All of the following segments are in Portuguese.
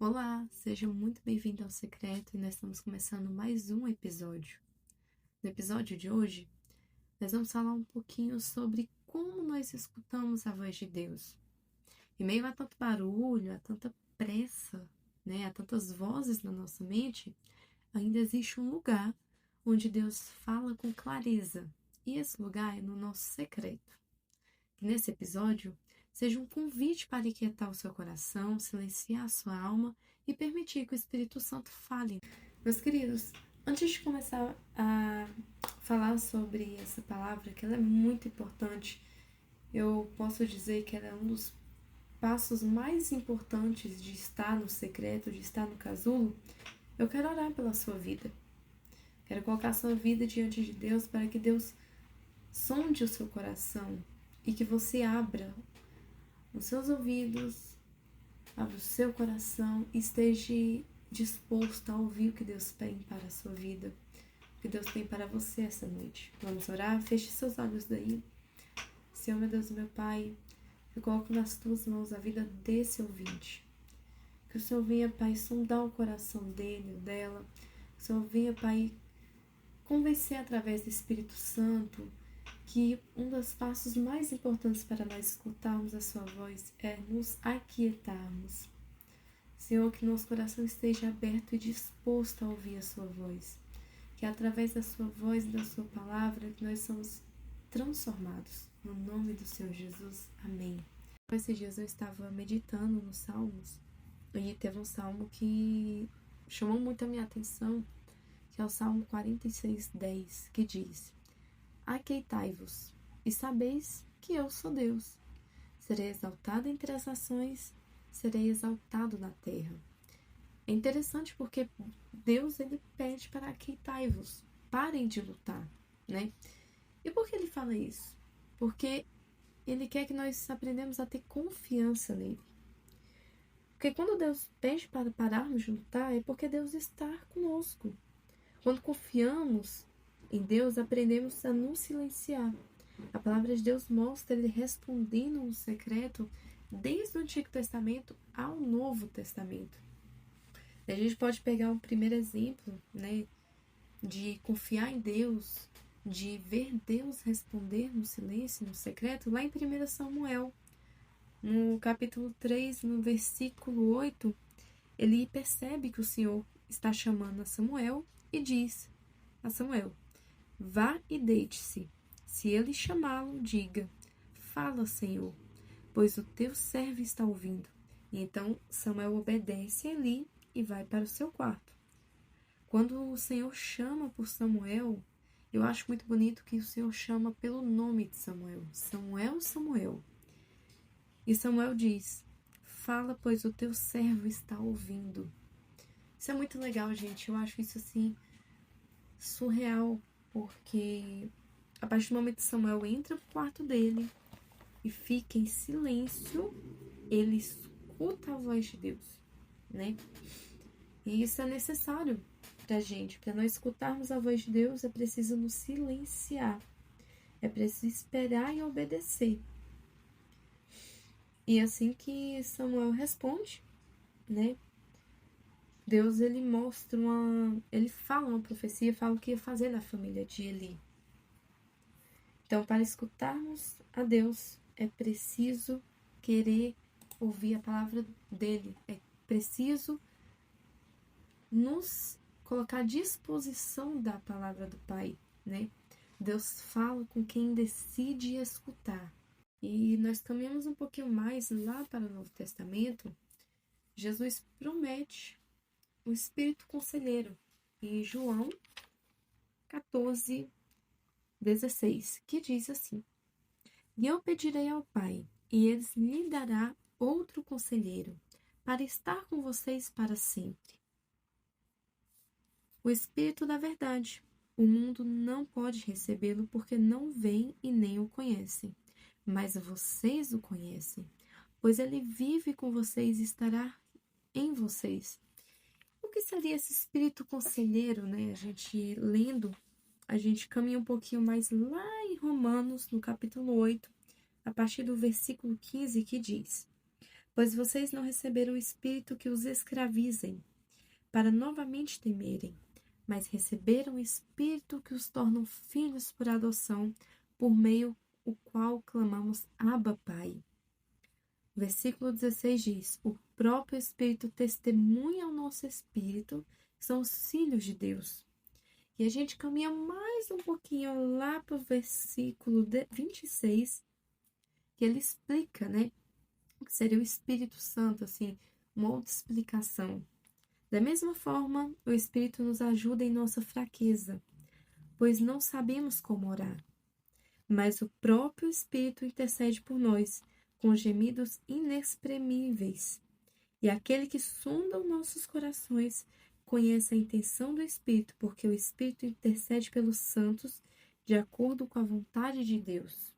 Olá, seja muito bem-vindo ao Secreto e nós estamos começando mais um episódio. No episódio de hoje, nós vamos falar um pouquinho sobre como nós escutamos a voz de Deus. Em meio a tanto barulho, a tanta pressa, a tantas vozes na nossa mente, ainda existe um lugar onde Deus fala com clareza, e esse lugar é no nosso secreto. Que nesse episódio seja um convite para aquietar o seu coração, silenciar a sua alma e permitir que o Espírito Santo fale. Meus queridos, antes de começar a falar sobre essa palavra, que ela é muito importante, eu posso dizer que ela é um dos passos mais importantes de estar no secreto, de estar no casulo. Eu quero orar pela sua vida. Quero colocar a sua vida diante de Deus para que Deus sonde o seu coração e que você abra os seus ouvidos, abra o seu coração e esteja disposto a ouvir o que Deus tem para a sua vida, o que Deus tem para você essa noite. Vamos orar? Feche seus olhos daí. Senhor, meu Deus, meu Pai, eu coloco nas tuas mãos a vida desse ouvinte. Que o Senhor venha, Pai, sondar o coração dele ou dela. Que o Senhor venha, Pai, convencer através do Espírito Santo que um dos passos mais importantes para nós escutarmos a sua voz é nos aquietarmos. Senhor, que nosso coração esteja aberto e disposto a ouvir a sua voz. Que através da sua voz e da sua palavra que nós somos transformados. No nome do Senhor Jesus. Amém. Esses dias eu estava meditando nos Salmos e teve um salmo que chamou muito a minha atenção, que é o Salmo 46:10, que diz: Aquietai-vos, e sabeis que eu sou Deus. Serei exaltado entre as nações, serei exaltado na terra. É interessante porque Deus, ele pede para aquietai-vos, parem de lutar, né? E por que ele fala isso? Porque ele quer que nós aprendamos a ter confiança nele. Porque quando Deus pede para pararmos de lutar, é porque Deus está conosco. Quando confiamos em Deus, aprendemos a nos silenciar. A palavra de Deus mostra ele respondendo no secreto desde o Antigo Testamento ao Novo Testamento. A gente pode pegar um primeiro exemplo, de confiar em Deus, de ver Deus responder no silêncio, no secreto, lá em 1 Samuel. No capítulo 3, no versículo 8, ele percebe que o Senhor está chamando a Samuel e diz a Samuel: vá e deite-se. Se ele chamá-lo, diga: fala, Senhor, pois o teu servo está ouvindo. E então Samuel obedece a Eli e vai para o seu quarto. Quando o Senhor chama por Samuel, eu acho muito bonito que o Senhor chama pelo nome de Samuel. Samuel, Samuel. E Samuel diz: fala, pois o teu servo está ouvindo. Isso é muito legal, gente. Eu acho isso assim surreal, porque a partir do momento que Samuel entra no quarto dele e fica em silêncio, ele escuta a voz de Deus, né? E isso é necessário pra gente. Para nós escutarmos a voz de Deus, é preciso nos silenciar. É preciso esperar e obedecer. E assim que Samuel responde, né? Deus, ele mostra ele fala uma profecia, fala o que ia fazer na família de Eli. Então, para escutarmos a Deus, é preciso querer ouvir a palavra dele. É preciso nos colocar à disposição da palavra do Pai, né? Deus fala com quem decide escutar. E nós caminhamos um pouquinho mais lá para o Novo Testamento. Jesus promete o Espírito Conselheiro em João 14:16, que diz assim: E eu pedirei ao Pai, e ele lhe dará outro conselheiro, para estar com vocês para sempre. O Espírito da Verdade. O mundo não pode recebê-lo porque não vem e nem o conhecem. Mas vocês o conhecem, pois ele vive com vocês e estará em vocês. O que seria esse Espírito Conselheiro, né? A gente lendo, a gente caminha um pouquinho mais lá em Romanos, no capítulo 8, a partir do versículo 15, que diz: Pois vocês não receberam o espírito que os escravizem, para novamente temerem, mas receberam o espírito que os tornam filhos por adoção, por meio o qual clamamos Abba, Pai. O versículo 16 diz: o próprio Espírito testemunha ao nosso espírito que são os filhos de Deus. E a gente caminha mais um pouquinho lá para o versículo 26, que ele explica, né, o que seria o Espírito Santo, assim, uma outra explicação. Da mesma forma, o Espírito nos ajuda em nossa fraqueza, pois não sabemos como orar. Mas o próprio Espírito intercede por nós, com gemidos inexprimíveis. E aquele que sonda os nossos corações conhece a intenção do Espírito, porque o Espírito intercede pelos santos de acordo com a vontade de Deus.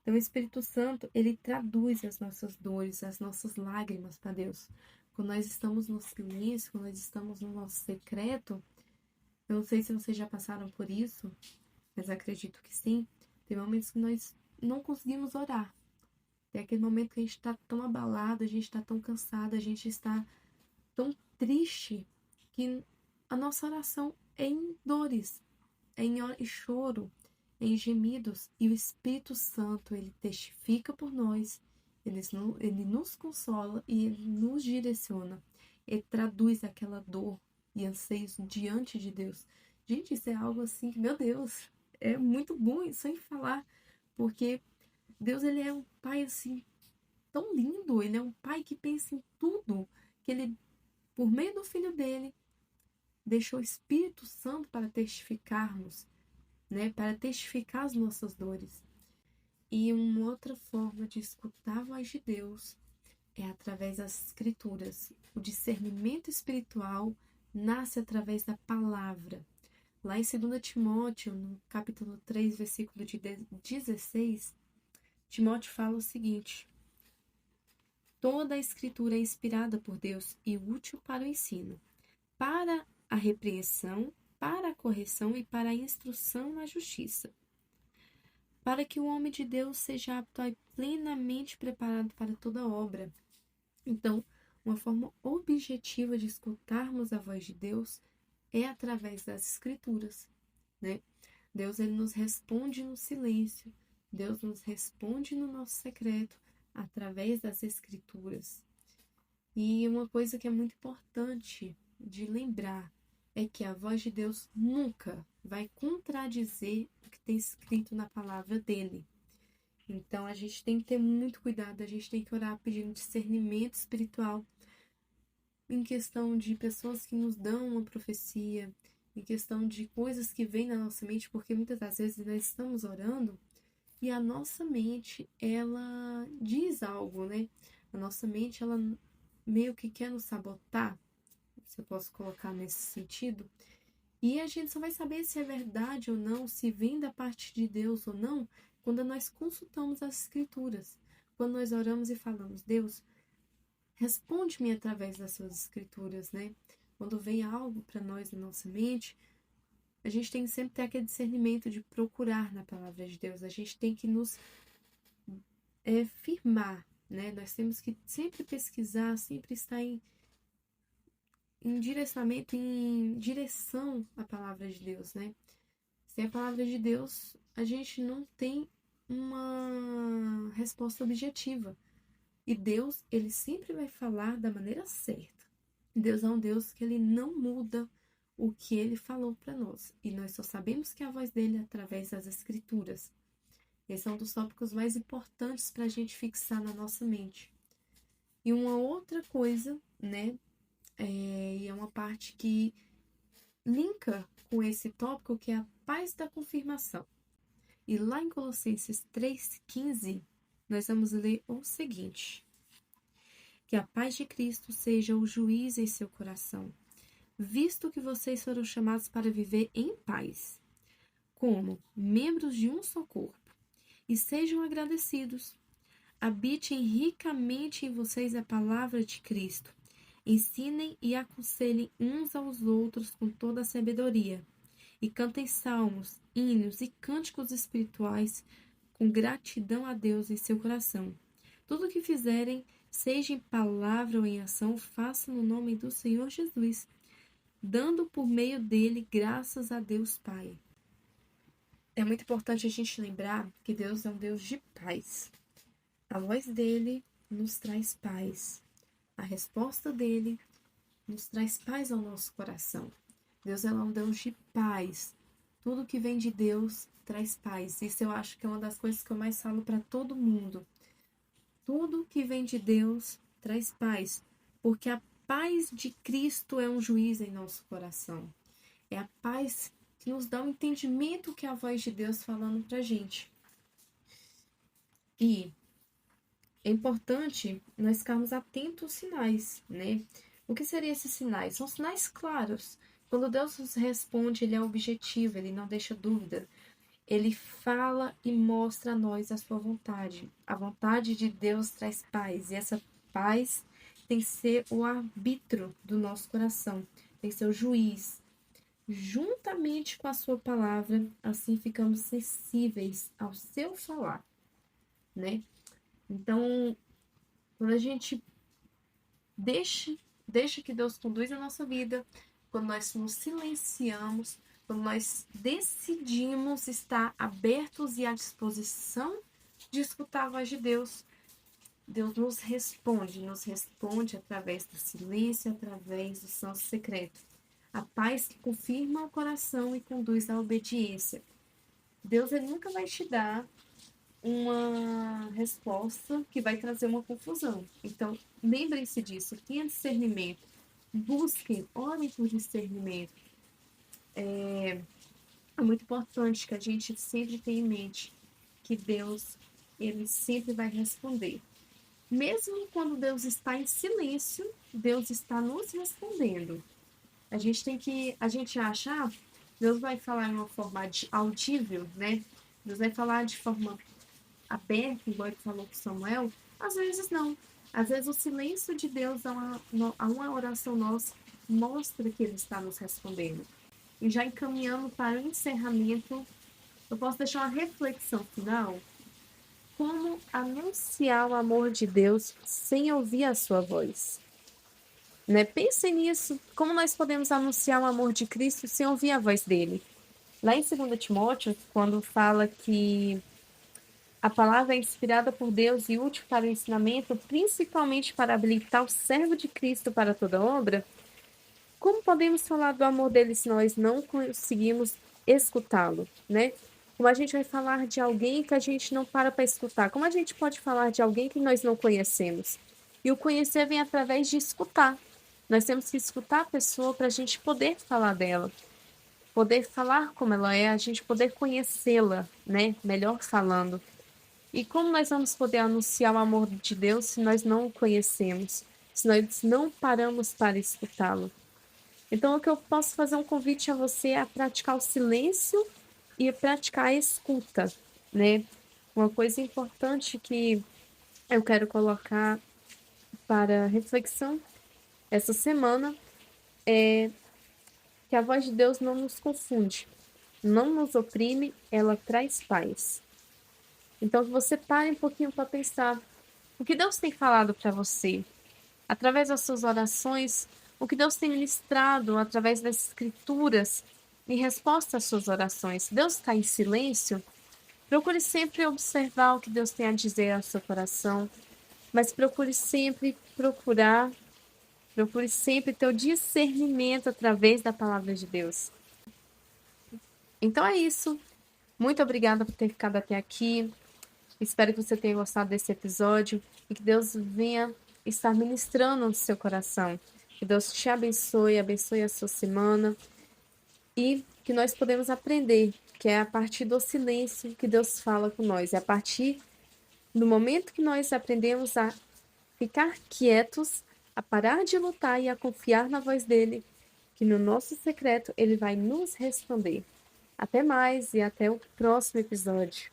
Então, o Espírito Santo, ele traduz as nossas dores, as nossas lágrimas para Deus. Quando nós estamos no silêncio, quando nós estamos no nosso secreto, eu não sei se vocês já passaram por isso, mas acredito que sim. Tem momentos que nós não conseguimos orar. Tem aquele momento que a gente está tão abalado, a gente está tão cansado, a gente está tão triste, que a nossa oração é em dores, é em choro, é em gemidos. E o Espírito Santo, ele testifica por nós, ele nos consola e ele nos direciona. Ele traduz aquela dor e anseios diante de Deus. Gente, isso é algo assim que, meu Deus, é muito bom isso em falar, porque Deus, ele é um pai assim tão lindo, ele é um pai que pensa em tudo, que ele, por meio do filho dele, deixou o Espírito Santo para testificarmos, né, para testificar as nossas dores. E uma outra forma de escutar a voz de Deus é através das Escrituras. O discernimento espiritual nasce através da palavra. Lá em 2 Timóteo, no capítulo 3, versículo 16, Timóteo fala o seguinte: toda a Escritura é inspirada por Deus e útil para o ensino, para a repreensão, para a correção e para a instrução na justiça, para que o homem de Deus seja apto e plenamente preparado para toda obra. Então, uma forma objetiva de escutarmos a voz de Deus é através das Escrituras, né? Deus, ele nos responde no silêncio, Deus nos responde no nosso secreto, através das Escrituras. E uma coisa que é muito importante de lembrar é que a voz de Deus nunca vai contradizer o que tem escrito na palavra dele. Então, a gente tem que ter muito cuidado, a gente tem que orar pedindo discernimento espiritual em questão de pessoas que nos dão uma profecia, em questão de coisas que vêm na nossa mente, porque muitas das vezes nós estamos orando e a nossa mente, ela diz algo, né? A nossa mente, ela meio que quer nos sabotar, se eu posso colocar nesse sentido. E a gente só vai saber se é verdade ou não, se vem da parte de Deus ou não, quando nós consultamos as Escrituras. Quando nós oramos e falamos: Deus, responde-me através das suas Escrituras, né? Quando vem algo para nós na nossa mente, a gente tem que sempre ter aquele discernimento de procurar na palavra de Deus. A gente tem que nos firmar, né? Nós temos que sempre pesquisar, sempre estar em direcionamento, em direção à palavra de Deus, né? Sem a palavra de Deus, a gente não tem uma resposta objetiva. E Deus, ele sempre vai falar da maneira certa. Deus é um Deus que ele não muda o que ele falou para nós. E nós só sabemos que a voz dele é através das Escrituras. Esse é um dos tópicos mais importantes para a gente fixar na nossa mente. E uma outra coisa, né? E é uma parte que linka com esse tópico, que é a paz da confirmação. E lá em Colossenses 3,15, nós vamos ler o seguinte: que a paz de Cristo seja o juiz em seu coração, visto que vocês foram chamados para viver em paz, como membros de um só corpo, e sejam agradecidos. Habite ricamente em vocês a palavra de Cristo. Ensinem e aconselhem uns aos outros com toda a sabedoria, e cantem salmos, hinos e cânticos espirituais com gratidão a Deus em seu coração. Tudo o que fizerem, seja em palavra ou em ação, faça no nome do Senhor Jesus, dando por meio dele graças a Deus Pai. É muito importante a gente lembrar que Deus é um Deus de paz. A voz dele nos traz paz. A resposta dele nos traz paz ao nosso coração. Deus é um Deus de paz. Tudo que vem de Deus traz paz. Isso eu acho que é uma das coisas que eu mais falo para todo mundo. Tudo que vem de Deus traz paz, porque a paz de Cristo é um juiz em nosso coração. É a paz que nos dá um entendimento que é a voz de Deus falando pra gente. E é importante nós ficarmos atentos aos sinais, né? O que seriam esses sinais? São sinais claros. Quando Deus nos responde, ele é objetivo, ele não deixa dúvida. Ele fala e mostra a nós a sua vontade. A vontade de Deus traz paz. E essa paz tem que ser o arbítrio do nosso coração. Tem que ser o juiz. Juntamente com a sua palavra, assim ficamos sensíveis ao seu falar, né? Então, quando a gente deixa que Deus conduz a nossa vida, quando nós nos silenciamos, quando nós decidimos estar abertos e à disposição de escutar a voz de Deus, Deus nos responde através do silêncio, através do santo secreto. A paz que confirma o coração e conduz à obediência. Deus ele nunca vai te dar uma resposta que vai trazer uma confusão. Então, lembrem-se disso, tenha discernimento. Busquem, orem por discernimento. É muito importante que a gente sempre tenha em mente que Deus, ele sempre vai responder. Mesmo quando Deus está em silêncio, Deus está nos respondendo. A gente acha, Deus vai falar de uma forma audível, né? Deus vai falar de forma aberta, igual ele falou com Samuel. Às vezes não. Às vezes o silêncio de Deus a uma oração nossa mostra que ele está nos respondendo. E já encaminhando para o encerramento, eu posso deixar uma reflexão final. Como anunciar o amor de Deus sem ouvir a sua voz? Né? Pensem nisso, como nós podemos anunciar o amor de Cristo sem ouvir a voz dele. Lá em 2 Timóteo, quando fala que a palavra é inspirada por Deus e útil para o ensinamento, principalmente para habilitar o servo de Cristo para toda obra, como podemos falar do amor dele se nós não conseguimos escutá-lo, né? Como a gente vai falar de alguém que a gente não para escutar? Como a gente pode falar de alguém que nós não conhecemos? E o conhecer vem através de escutar. Nós temos que escutar a pessoa para a gente poder falar dela, poder falar como ela é, a gente poder conhecê-la, né? Melhor falando. E como nós vamos poder anunciar o amor de Deus se nós não o conhecemos, se nós não paramos para escutá-lo? Então, o que eu posso fazer um convite a você é a praticar o silêncio e praticar a escuta, né? Uma coisa importante que eu quero colocar para reflexão essa semana é que a voz de Deus não nos confunde, não nos oprime, ela traz paz. Então, que você pare um pouquinho para pensar o que Deus tem falado para você, através das suas orações, o que Deus tem ministrado através das escrituras em resposta às suas orações. Deus está em silêncio? Procure sempre observar o que Deus tem a dizer ao seu coração, mas procure sempre ter o discernimento através da palavra de Deus. Então é isso. Muito obrigada por ter ficado até aqui. Espero que você tenha gostado desse episódio e que Deus venha estar ministrando no seu coração. Que Deus te abençoe a sua semana e que nós podemos aprender, que é a partir do silêncio que Deus fala com nós. É a partir do momento que nós aprendemos a ficar quietos, a parar de lutar e a confiar na voz dele, que no nosso secreto ele vai nos responder. Até mais e até o próximo episódio.